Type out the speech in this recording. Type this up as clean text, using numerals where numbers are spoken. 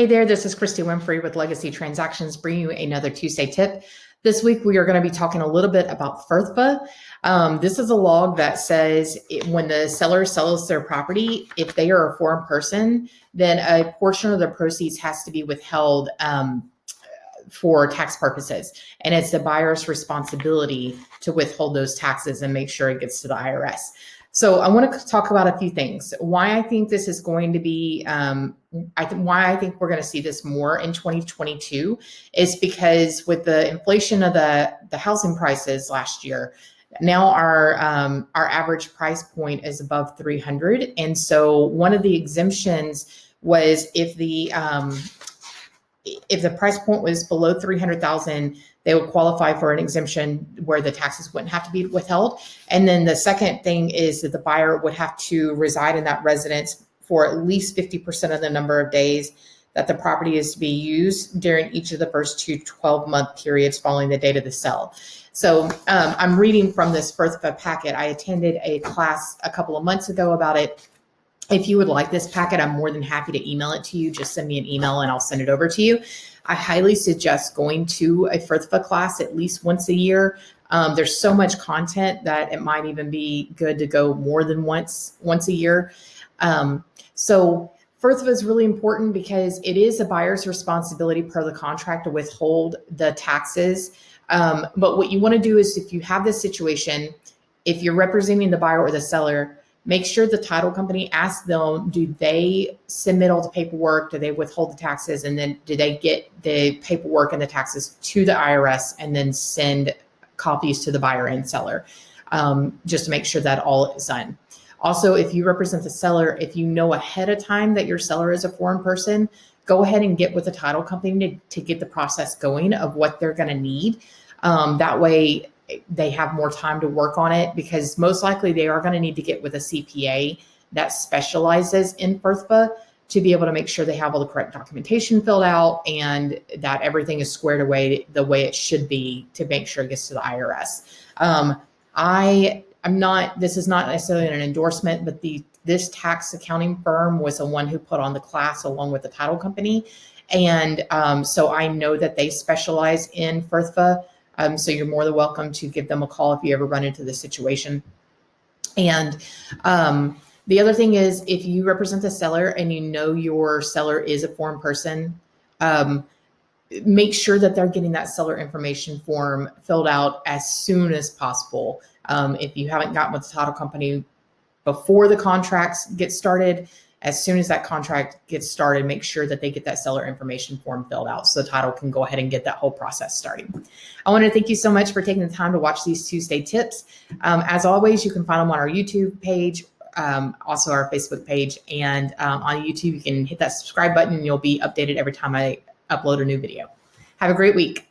Hey there, this is Christy Winfrey with Legacy Transactions, bringing you another Tuesday tip. This week, we are going to be talking a little bit about FIRPTA. This is a log that says when the seller sells their property, if they are a foreign person, then a portion of the proceeds has to be withheld for tax purposes. And it's the buyer's responsibility to withhold those taxes and make sure it gets to the IRS. So I want to talk about a few things. Why I think this is going to be, why I think we're going to see this more in 2022 is because with the inflation of the housing prices last year, now our average price point is above 300. And so one of the exemptions was if the price point was below 300,000, they would qualify for an exemption where the taxes wouldn't have to be withheld. And then the second thing is that the buyer would have to reside in that residence for at least 50% of the number of days that the property is to be used during each of the first two 12-month periods following the date of the sale. So I'm reading from this FIRPTA packet. I attended a class a couple of months ago about it. If you would like this packet, I'm more than happy to email it to you. Just send me an email and I'll send it over to you. I highly suggest going to a FIRPTA class at least once a year. There's so much content that it might even be good to go more than once a year. So FIRPTA is really important because it is a buyer's responsibility per the contract to withhold the taxes. But what you want to do is if you have this situation, if you're representing the buyer or the seller, make sure the title company asks them, do they submit all the paperwork? Do they withhold the taxes? And then do they get the paperwork and the taxes to the IRS and then send copies to the buyer and seller, just to make sure that all is done. Also, if you represent the seller, if you know ahead of time that your seller is a foreign person, go ahead and get with the title company to get the process going of what they're going to need. That way, they have more time to work on it because most likely they are going to need to get with a CPA that specializes in FIRPTA to be able to make sure they have all the correct documentation filled out and that everything is squared away the way it should be to make sure it gets to the IRS. This is not necessarily an endorsement, but this tax accounting firm was the one who put on the class along with the title company. And so I know that they specialize in FIRPTA. So you're more than welcome to give them a call if you ever run into this situation. And the other thing is if you represent the seller and you know your seller is a foreign person, make sure that they're getting that seller information form filled out as soon as possible. If you haven't gotten with the title company before the contracts get started, as soon as that contract gets started, make sure that they get that seller information form filled out so the title can go ahead and get that whole process starting. I want to thank you so much for taking the time to watch these Tuesday tips. As always, you can find them on our YouTube page, also our Facebook page, and on YouTube, you can hit that subscribe button and you'll be updated every time I upload a new video. Have a great week.